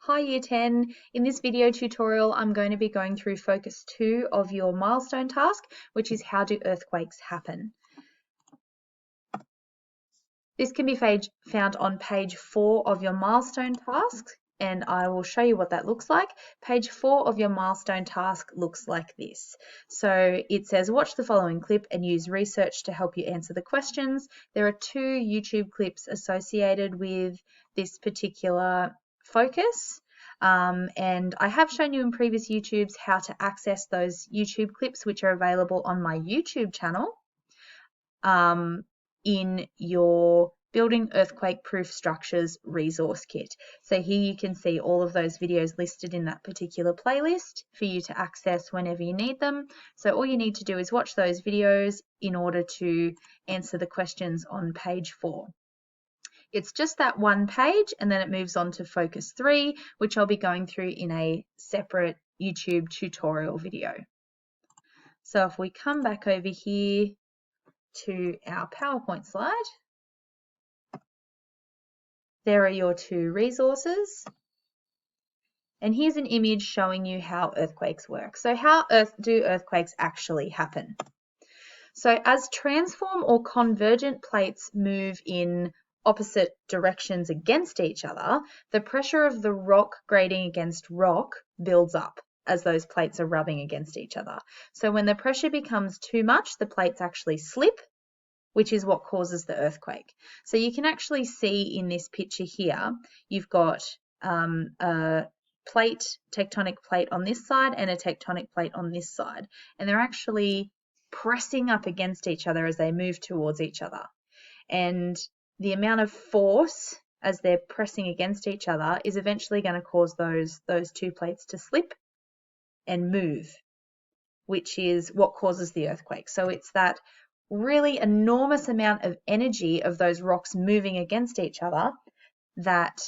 Hi Year 10, in this video tutorial I'm going to be going through focus 2 of your milestone task, which is how do earthquakes happen. This can be found on page 4 of your milestone task, and I will show you what that looks like. Page 4 of your milestone task looks like this. So it says watch the following clip and use research to help you answer the questions. There are 2 YouTube clips associated with this particular focus. And I have shown you in previous YouTubes how to access those YouTube clips, which are available on my YouTube channel in your Building Earthquake Proof Structures resource kit. So here you can see all of those videos listed in that particular playlist for you to access whenever you need them. So all you need to do is watch those videos in order to answer the questions on page 4. It's just that one page, and then it moves on to focus 3, which I'll be going through in a separate YouTube tutorial video. So if we come back over here to our PowerPoint slide, there are your 2 resources. And here's an image showing you how earthquakes work. So how do earthquakes actually happen? So as transform or convergent plates move in opposite directions against each other, the pressure of the rock grating against rock builds up as those plates are rubbing against each other. So when the pressure becomes too much, the plates actually slip, which is what causes the earthquake. So you can actually see in this picture here, you've got a tectonic plate on this side and a tectonic plate on this side, and they're actually pressing up against each other as they move towards each other. And the amount of force as they're pressing against each other is eventually going to cause those 2 plates to slip and move, which is what causes the earthquake. So it's that really enormous amount of energy of those rocks moving against each other that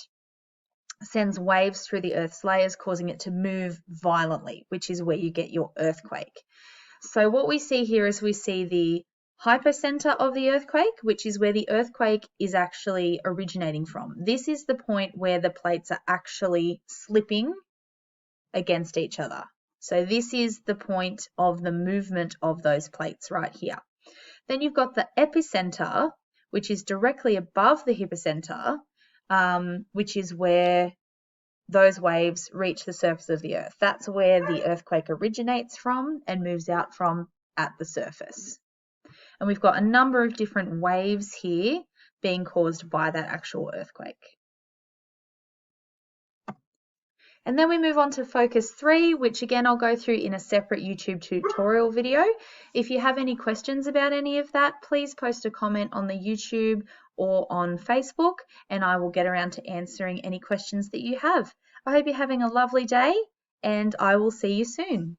sends waves through the Earth's layers, causing it to move violently, which is where you get your earthquake. So what we see here is we see the hypocenter of the earthquake, which is where the earthquake is actually originating from. This is the point where the plates are actually slipping against each other. So this is the point of the movement of those plates right here. Then you've got the epicenter, which is directly above the hypocenter, which is where those waves reach the surface of the earth. That's where the earthquake originates from and moves out from at the surface. And we've got a number of different waves here being caused by that actual earthquake. And then we move on to focus 3, which again I'll go through in a separate YouTube tutorial video. If you have any questions about any of that, please post a comment on the YouTube or on Facebook, and I will get around to answering any questions that you have. I hope you're having a lovely day, and I will see you soon.